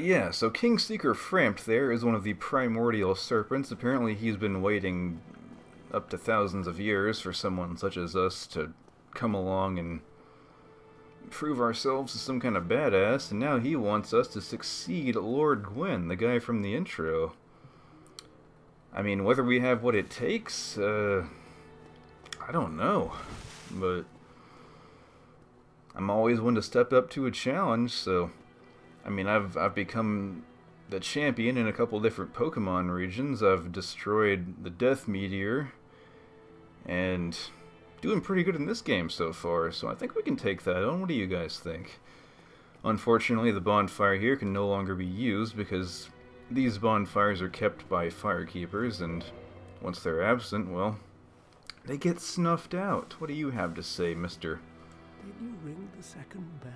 Yeah, so King Seeker Frampt there is one of the primordial serpents. Apparently he's been waiting up to thousands of years for someone such as us to come along and prove ourselves as some kind of badass, and now he wants us to succeed Lord Gwyn, the guy from the intro. I mean, whether we have what it takes, I don't know, but I'm always one to step up to a challenge, so I mean, I've become the champion in a couple different Pokemon regions. I've destroyed the Death Meteor, and doing pretty good in this game so far, so I think we can take that on. What do you guys think? Unfortunately, the bonfire here can no longer be used because these bonfires are kept by firekeepers, and once they're absent, well, they get snuffed out. What do you have to say, Mr. Did you ring the second bell?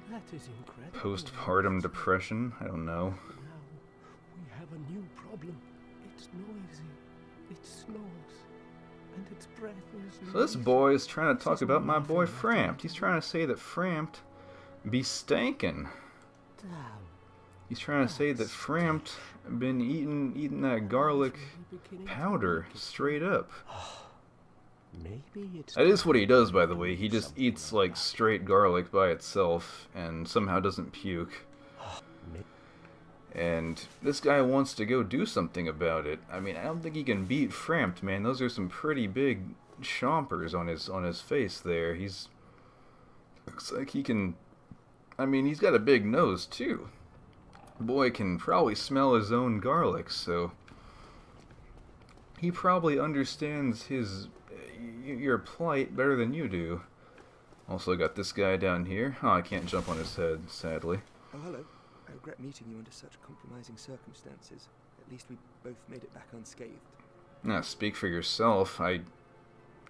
That is incredible. Postpartum depression? I don't know. Now we have a new problem. It's noisy. It snores. And its breath is So this noisy. boy is trying to talk This is about my nothing boy like Frampt. it. He's trying to say that Frampt be stankin'. Damn. He's trying to say that Frampt been eating that garlic Really beginning to powder like it. straight up. Maybe it's That is what he does, by the time way. He just something eats like like that. straight garlic by itself and somehow doesn't puke. May- And this guy wants to go do something about it. I mean, I don't think he can beat Frampt, man. Those are some pretty big chompers on his face there. He's looks like he can. I mean, he's got a big nose too. The boy can probably smell his own garlic, so he probably understands your plight better than you do. Also got this guy down here. Oh, I can't jump on his head, sadly. Oh, hello. I regret meeting you under such compromising circumstances. At least we both made it back unscathed. Nah, speak for yourself. I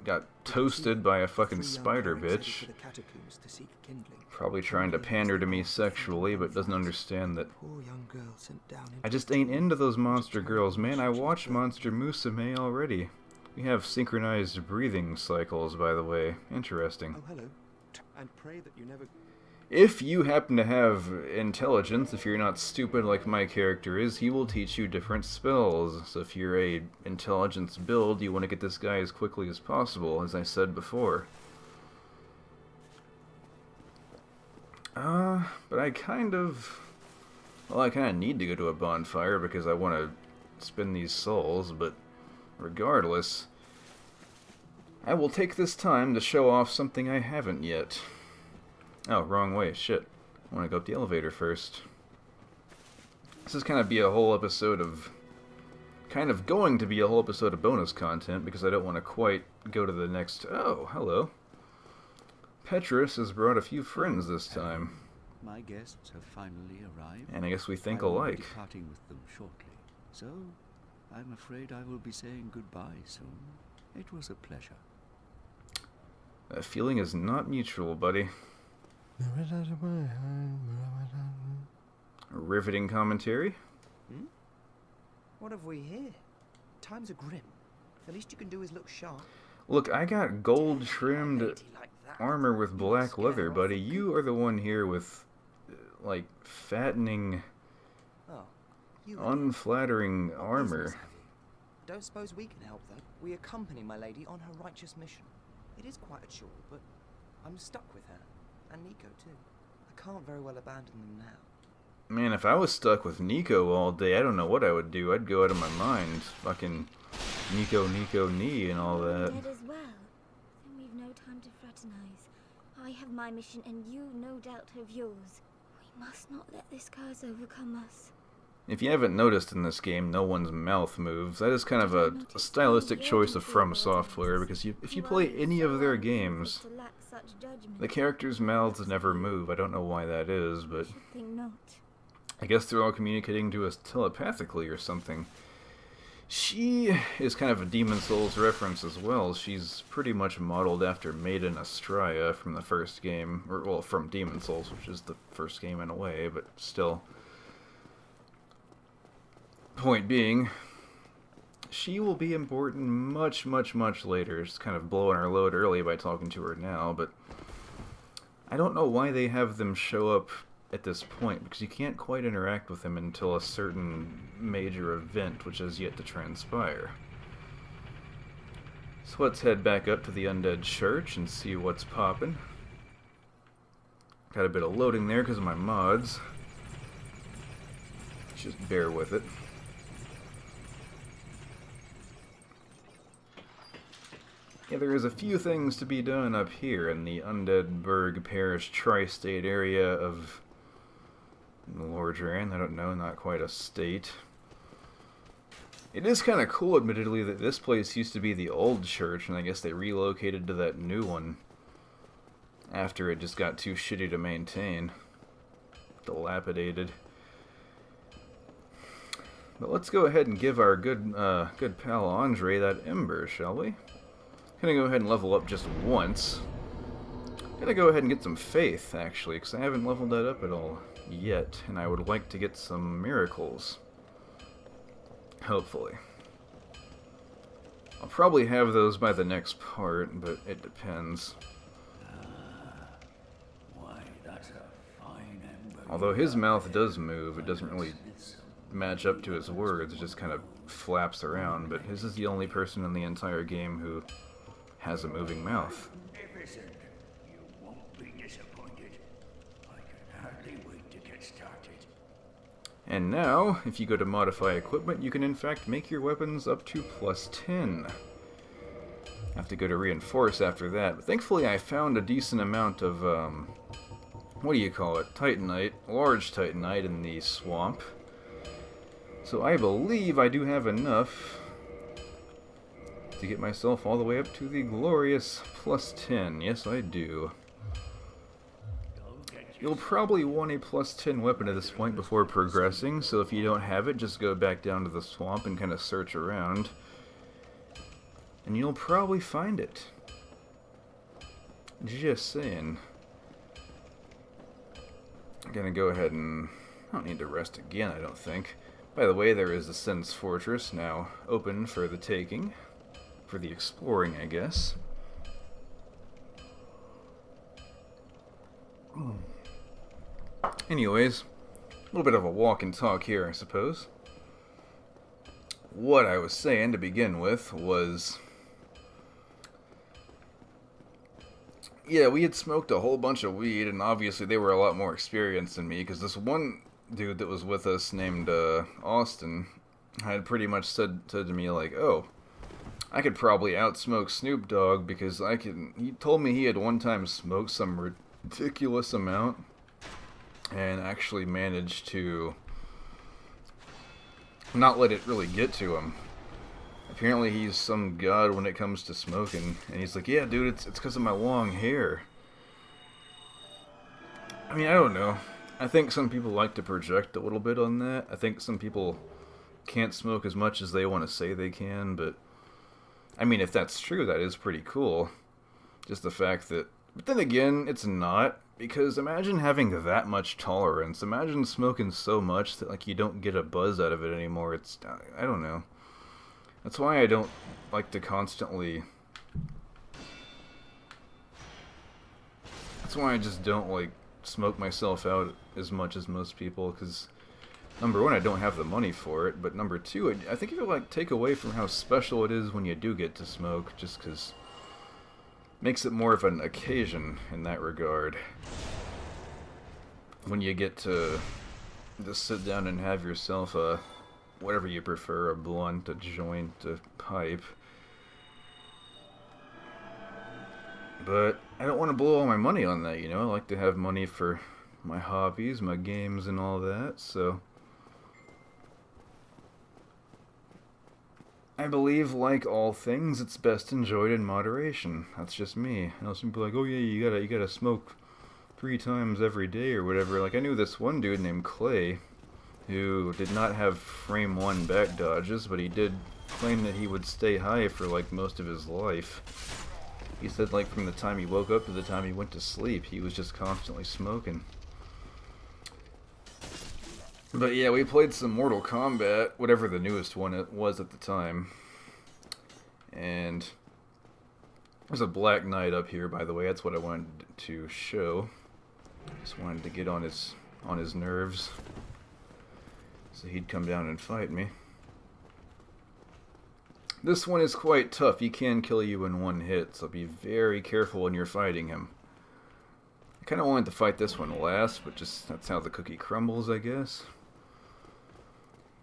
got toasted by a fucking Three young spider clerics headed bitch. to the catacombs to seek kindling. Probably trying to pander to me sexually, but doesn't understand that Poor young girl sent down I just ain't into those monster girls, man. I watched Monster Musume already. We have synchronized breathing cycles, by the way. Interesting. Oh, hello. And pray that you never... If you happen to have intelligence, if you're not stupid like my character is, he will teach you different spells. So if you're a intelligence build, you want to get this guy as quickly as possible, as I said before. But I kind of need to go to a bonfire because I want to spend these souls, but regardless, I will take this time to show off something I haven't yet. Oh, wrong way, shit. I want to go up the elevator first. This is kind of be a whole episode of... going to be a whole episode of bonus content because I don't want to quite go to the next... Oh, hello. Petrus has brought a few friends this time. My guests have finally arrived. And I guess we think I will be alike. departing with them shortly. So, I'm afraid I will be saying goodbye soon. It was a pleasure. That feeling is not mutual, buddy. Riveting commentary. What have we here? Times are grim. The least you can do is look sharp. Look, I got gold-trimmed A lady like that, armor with you black scare leather, off buddy. the You are the one here with, like, fattening, Oh, you unflattering What armor. business have you? Don't suppose we can help, though. We accompany my lady on her righteous mission. It is quite a chore, but I'm stuck with her. And Nico, too. I can't very well abandon them now. Man, if I was stuck with Nico all day, I don't know what I would do. I'd go out of my mind. Fucking Nico, knee and all that. Dead as well. Then we've no time to fraternize. I have my mission and you no doubt have yours. We must not let this curse overcome us. If you haven't noticed in this game, no one's mouth moves. That is kind of a stylistic choice of From Software, because if you play any of their games, the characters' mouths never move. I don't know why that is, but Think not. I guess they're all communicating to us telepathically or something. She is kind of a Demon Souls reference as well. She's pretty much modeled after Maiden Astraea from the first game, or well, from Demon Souls, which is the first game in a way, but still. Point being, she will be important much later. Just kind of blowing our load early by talking to her now, but I don't know why they have them show up at this point, because you can't quite interact with him until a certain major event, which has yet to transpire. So let's head back up to the Undead Church and see what's poppin'. Got a bit of loading there because of my mods. Just bear with it. Yeah, there is a few things to be done up here in the Undeadburg Parish tri-state area of Lordran. I don't know, not quite a state. It is kind of cool, admittedly, that this place used to be the old church, and I guess they relocated to that new one after it just got too shitty to maintain. Dilapidated. But let's go ahead and give our good pal Andre that ember, shall we? Gonna go ahead and level up just once. Gonna go ahead and get some faith, actually, because I haven't leveled that up at all yet, and I would like to get some miracles. Hopefully. I'll probably have those by the next part, but it depends. Why, that's a fine ember. Although his mouth does move, it doesn't really match up to his words, it just kind of flaps around, but his is the only person in the entire game who has a moving mouth. Magnificent. You won't be disappointed. I can hardly wait to get started. And now, if you go to modify equipment, you can in fact make your weapons up to +10. Have to go to reinforce after that, but thankfully I found a decent amount of, what do you call it, Titanite, large Titanite in the swamp. So I believe I do have enough to get myself all the way up to the glorious +10. Yes, I do. You'll probably want a +10 weapon at this point before progressing, so if you don't have it, just go back down to the swamp and kind of search around. And you'll probably find it. Just saying. I'm gonna go ahead and... I don't need to rest again, I don't think. By the way, there is the Sen's Fortress now open for the taking. For the exploring, I guess. Anyways, a little bit of a walk and talk here, I suppose. What I was saying to begin with was... yeah, we had smoked a whole bunch of weed, and obviously they were a lot more experienced than me, because this one dude that was with us named Austin had pretty much said to me, like, oh, I could probably outsmoke Snoop Dogg because I can... he told me he had one time smoked some ridiculous amount and actually managed to not let it really get to him. Apparently he's some god when it comes to smoking, and he's like, yeah, dude, it's because of my long hair. I mean, I don't know. I think some people like to project a little bit on that. I think some people can't smoke as much as they want to say they can, but I mean, if that's true, that is pretty cool. Just the fact that... but then again, it's not, because imagine having that much tolerance. Imagine smoking so much that, like, you don't get a buzz out of it anymore. It's... I don't know. That's why I don't like to constantly... that's why I just don't, like, smoke myself out as much as most people, because... number one, I don't have the money for it, but number two, I think it would, like, take away from how special it is when you do get to smoke, just because makes it more of an occasion in that regard. When you get to just sit down and have yourself a, whatever you prefer, a blunt, a joint, a pipe. But I don't want to blow all my money on that, you know? I like to have money for my hobbies, my games, and all that, so... I believe, like all things, it's best enjoyed in moderation. That's just me. I know some people are like, oh yeah, you gotta smoke 3 times every day or whatever. Like, I knew this one dude named Clay, who did not have frame 1 back dodges, but he did claim that he would stay high for, like, most of his life. He said, like, from the time he woke up to the time he went to sleep, he was just constantly smoking. But yeah, we played some Mortal Kombat, whatever the newest one it was at the time. And there's a Black Knight up here, by the way. That's what I wanted to show. Just wanted to get on his on his nerves. So he'd come down and fight me. This one is quite tough. He can kill you in one hit, so be very careful when you're fighting him. I kind of wanted to fight this one last, but just that's how the cookie crumbles, I guess.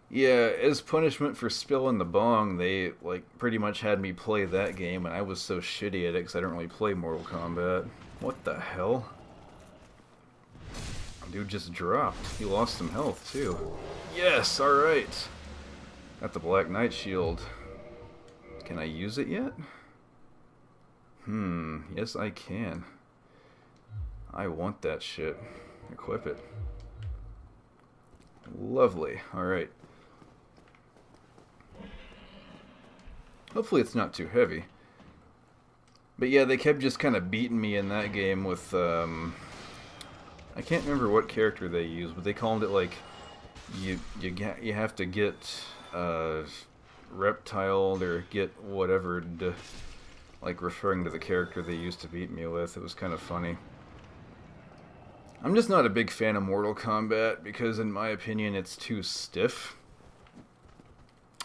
Yeah, as punishment for spilling the bong, they like pretty much had me play that game, and I was so shitty at it because I don't really play Mortal Kombat. What the hell? Dude just dropped. He lost some health too. Yes, alright. Got the Black Knight shield. Can I use it yet? Yes I can. I want that shit. Equip it. Lovely. Alright. Hopefully it's not too heavy. But yeah, they kept just kind of beating me in that game with, I can't remember what character they used, but they called it like, you have to get, reptiled or get whatever, like referring to the character they used to beat me with. It was kind of funny. I'm just not a big fan of Mortal Kombat because in my opinion it's too stiff.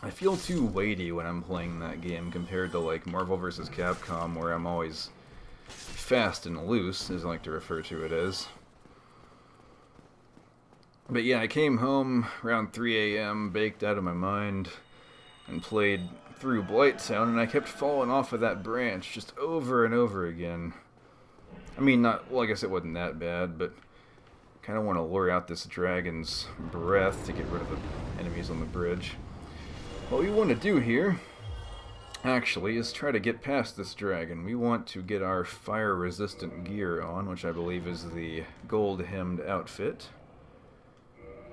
I feel too weighty when I'm playing that game compared to like Marvel vs. Capcom, where I'm always fast and loose, as I like to refer to it as. But yeah, I came home around 3 a.m., baked out of my mind, and played through Blighttown, and I kept falling off of that branch just over and over again. I mean, not, well, I guess it wasn't that bad, but kind of want to lure out this dragon's breath to get rid of the enemies on the bridge. What we want to do here, actually, is try to get past this dragon. We want to get our fire-resistant gear on, which I believe is the gold-hemmed outfit.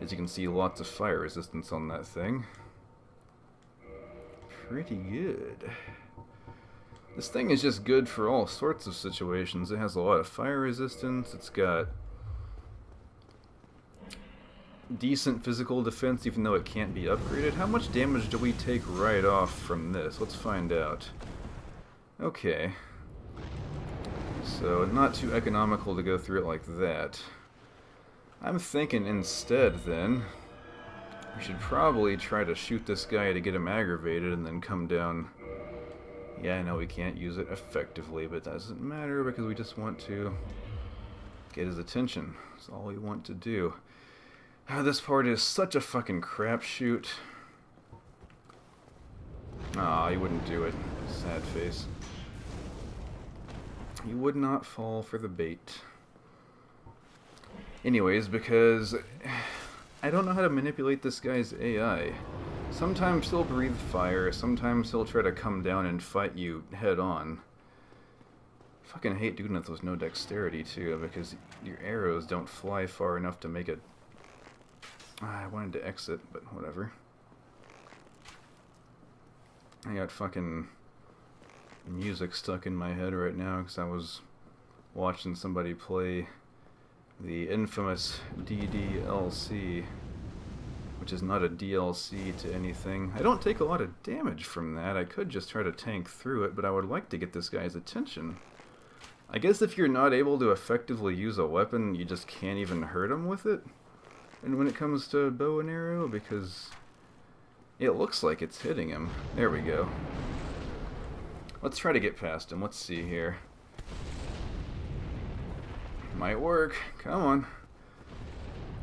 As you can see, lots of fire resistance on that thing. Pretty good. This thing is just good for all sorts of situations. It has a lot of fire resistance. It's got decent physical defense, even though it can't be upgraded. How much damage do we take right off from this? Let's find out. Okay. So, not too economical to go through it like that. I'm thinking instead, then, we should probably try to shoot this guy to get him aggravated and then come down. Yeah, I know we can't use it effectively, but that doesn't matter because we just want to get his attention. That's all we want to do. This part is such a fucking crapshoot. Aw, he wouldn't do it. Sad face. He would not fall for the bait. Anyways, because I don't know how to manipulate this guy's AI. Sometimes he'll breathe fire, sometimes he'll try to come down and fight you head on. Fucking hate doing it with no dexterity too, because your arrows don't fly far enough to make it. I wanted to exit, but whatever. I got fucking music stuck in my head right now because I was watching somebody play the infamous DDLC, which is not a DLC to anything. I don't take a lot of damage from that. I could just try to tank through it, but I would like to get this guy's attention. I guess if you're not able to effectively use a weapon, you just can't even hurt him with it. And when it comes to bow and arrow, because it looks like it's hitting him. There we go. Let's try to get past him. Let's see here. Might work. Come on.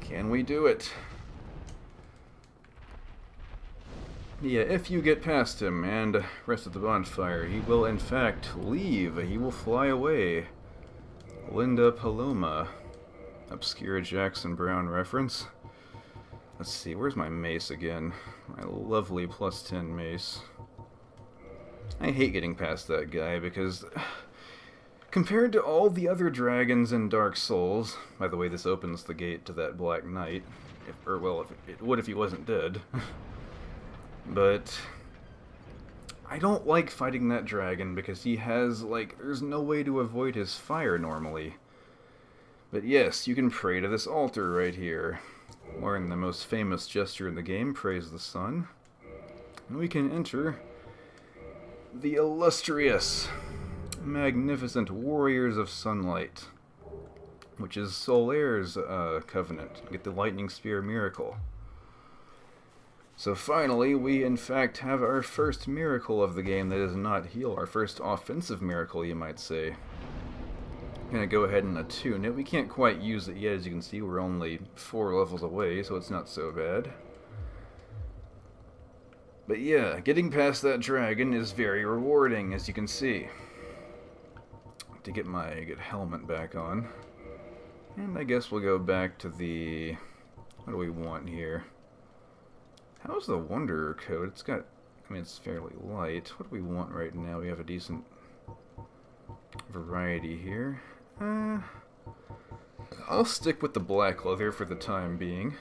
Can we do it? Yeah, if you get past him and rest of the bonfire, he will in fact leave. He will fly away. Linda Paloma. Obscure Jackson Brown reference. Let's see, where's my mace again? My lovely +10 mace. I hate getting past that guy because compared to all the other dragons in Dark Souls, by the way, this opens the gate to that Black Knight, if it would if he wasn't dead. But I don't like fighting that dragon because he has, like, there's no way to avoid his fire normally. But yes, you can pray to this altar right here. Learn the most famous gesture in the game, Praise the Sun. And we can enter the illustrious, magnificent Warriors of Sunlight. which is Solaire's covenant. Get the lightning spear miracle. So finally, we in fact have our first miracle of the game that is not heal. Our first offensive miracle, you might say. Gonna go ahead and attune it. We can't quite use it yet, as you can see. We're only 4 levels away, so it's not so bad. But yeah, getting past that dragon is very rewarding, as you can see. To get my good helmet back on. And I guess we'll go back to the... What do we want here? How's the Wanderer coat? It's got... I mean, it's fairly light. What do we want right now? We have a decent variety here. I'll stick with the black leather for the time being.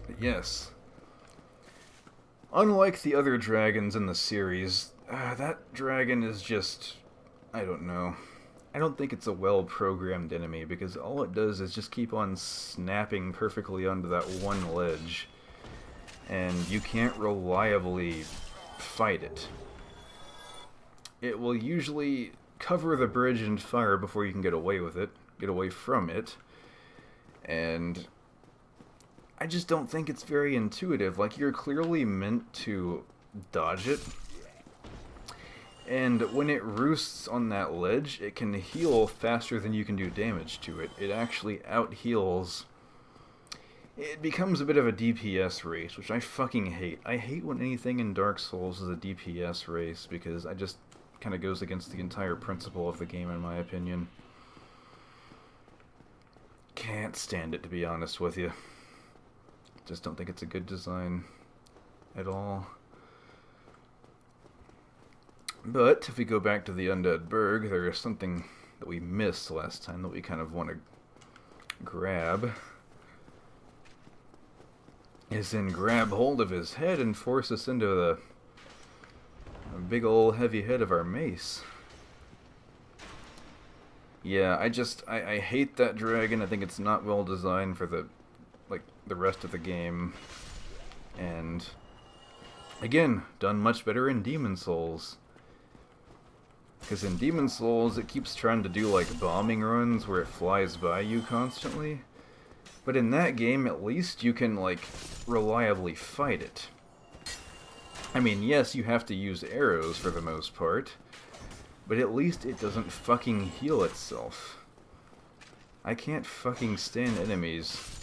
But yes. Unlike the other dragons in the series, that dragon is just... I don't know. I don't think it's a well-programmed enemy, because all it does is just keep on snapping perfectly onto that one ledge. And you can't reliably fight it. It will usually cover the bridge and fire before you can get away with it, get away from it. And I just don't think it's very intuitive. Like, you're clearly meant to dodge it. And when it roosts on that ledge, it can heal faster than you can do damage to it. It actually out-heals. It becomes a bit of a DPS race, which I fucking hate. I hate when anything in Dark Souls is a DPS race, because I just kind of goes against the entire principle of the game, in my opinion. Can't stand it, to be honest with you. Just don't think it's a good design at all. But if we go back to the Undead Burg, there is something that we missed last time that we kind of want to grab. Is then grab hold of his head and force us into the big old heavy head of our mace. Yeah, I hate that dragon. I think it's not well designed for the rest of the game. And again, done much better in Demon Souls. Because in Demon Souls, it keeps trying to do like bombing runs where it flies by you constantly. But in that game, at least you can like reliably fight it. I mean, yes, you have to use arrows for the most part, but at least it doesn't fucking heal itself. I can't fucking stand enemies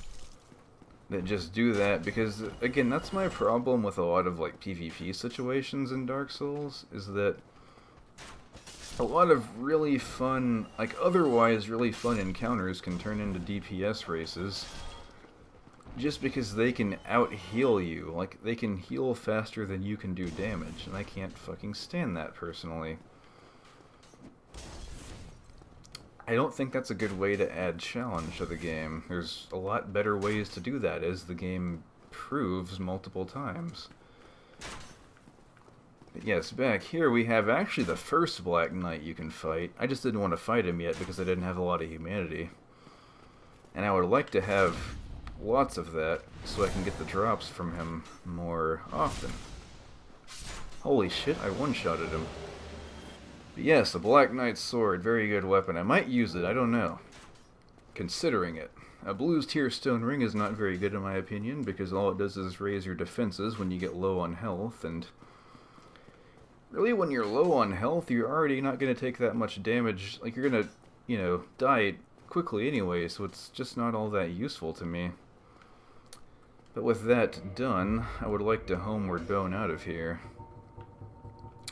that just do that, because again, that's my problem with a lot of like PvP situations in Dark Souls, is that a lot of really fun, like otherwise really fun encounters can turn into DPS races just because they can out-heal you. Like, they can heal faster than you can do damage, and I can't fucking stand that personally. I don't think that's a good way to add challenge to the game. There's a lot better ways to do that, as the game proves multiple times. But yes, back here we have actually the first Black Knight you can fight. I just didn't want to fight him yet because I didn't have a lot of humanity. And I would like to have lots of that so I can get the drops from him more often. Holy shit, I one-shotted him. But yes, a Black Knight's sword, very good weapon. I might use it, I don't know. Considering it. A Blues Tear Stone Ring is not very good in my opinion, because all it does is raise your defenses when you get low on health, and really, when you're low on health, you're already not going to take that much damage. Like, you're going to, you know, die quickly anyway, so it's just not all that useful to me. But with that done, I would like to homeward bone out of here.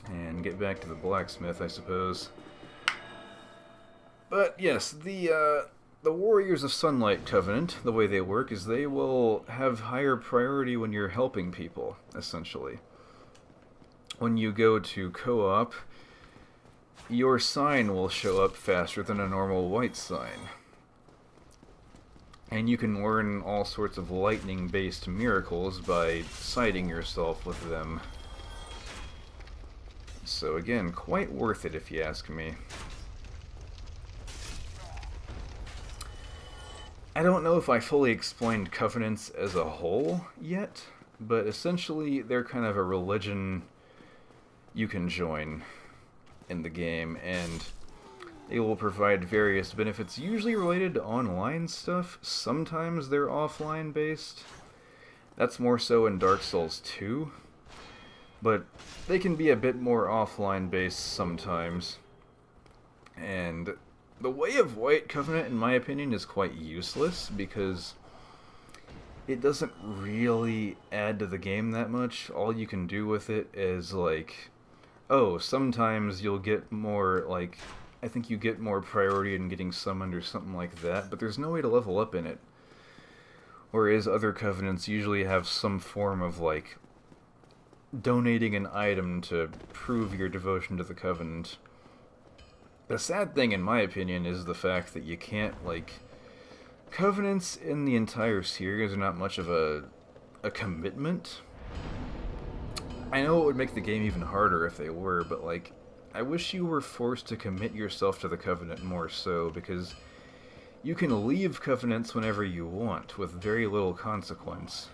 And get back to the blacksmith, I suppose. But, yes, the Warriors of Sunlight Covenant, the way they work, is they will have higher priority when you're helping people, essentially. When you go to co-op, your sign will show up faster than a normal white sign. And you can learn all sorts of lightning-based miracles by sighting yourself with them. So again, quite worth it if you ask me. I don't know if I fully explained Covenants as a whole yet, but essentially they're kind of a religion you can join in the game, and they will provide various benefits, usually related to online stuff. Sometimes they're offline based. That's more so in Dark Souls 2. But they can be a bit more offline based sometimes. And the Way of White Covenant, in my opinion, is quite useless because it doesn't really add to the game that much. All you can do with it is like, oh, sometimes you'll get more, like, I think you get more priority in getting summoned or something like that, but there's no way to level up in it. Whereas other covenants usually have some form of, like, donating an item to prove your devotion to the covenant. The sad thing, in my opinion, is the fact that you can't, like, covenants in the entire series are not much of a commitment. I know it would make the game even harder if they were, but, like, I wish you were forced to commit yourself to the Covenant more so, because you can leave Covenants whenever you want, with very little consequence.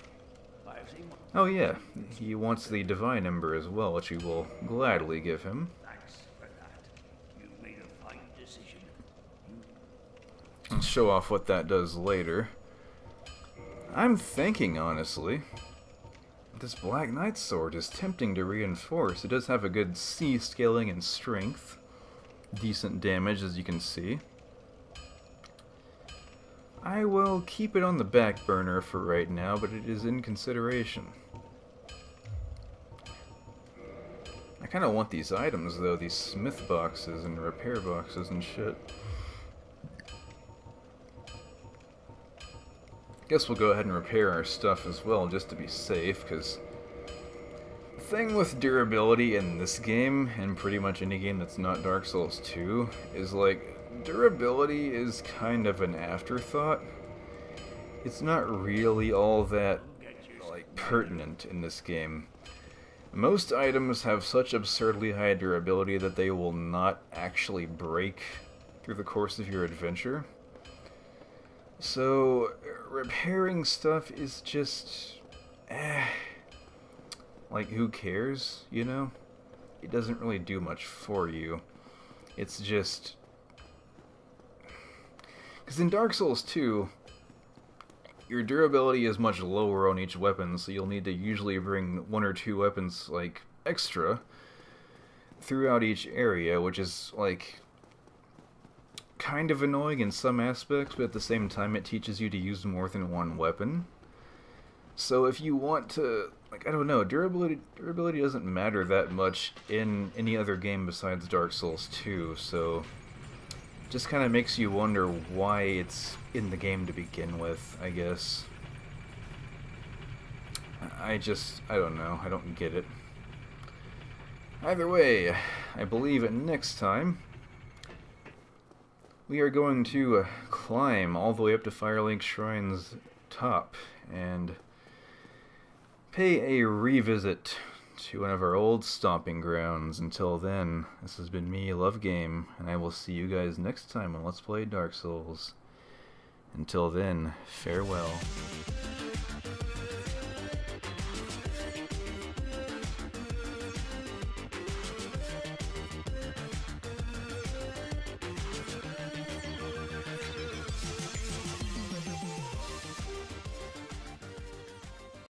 Oh yeah, he wants the Divine Ember as well, which we will gladly give him. Thanks for that. You made a fine decision. I'll show off what that does later. I'm thinking, honestly, this Black Knight sword is tempting to reinforce. It does have a good C scaling and strength. Decent damage, as you can see. I will keep it on the back burner for right now, but it is in consideration. I kind of want these items, though, these smith boxes and repair boxes and shit. Guess we'll go ahead and repair our stuff as well, just to be safe, because the thing with durability in this game, and pretty much any game that's not Dark Souls 2, is like, durability is kind of an afterthought. It's not really all that, like, pertinent in this game. Most items have such absurdly high durability that they will not actually break through the course of your adventure. So, repairing stuff is just, like, who cares, you know? It doesn't really do much for you. It's just, because in Dark Souls 2, your durability is much lower on each weapon, so you'll need to usually bring 1 or 2 weapons, like, extra throughout each area, which is, like, kind of annoying in some aspects, but at the same time it teaches you to use more than one weapon. So if you want to, like, I don't know, durability doesn't matter that much in any other game besides Dark Souls 2, so just kind of makes you wonder why it's in the game to begin with, I guess. I don't know, I don't get it. Either way, I believe next time we are going to climb all the way up to Firelink Shrine's top and pay a revisit to one of our old stomping grounds. Until then, this has been me, Love Game, and I will see you guys next time on Let's Play Dark Souls. Until then, farewell.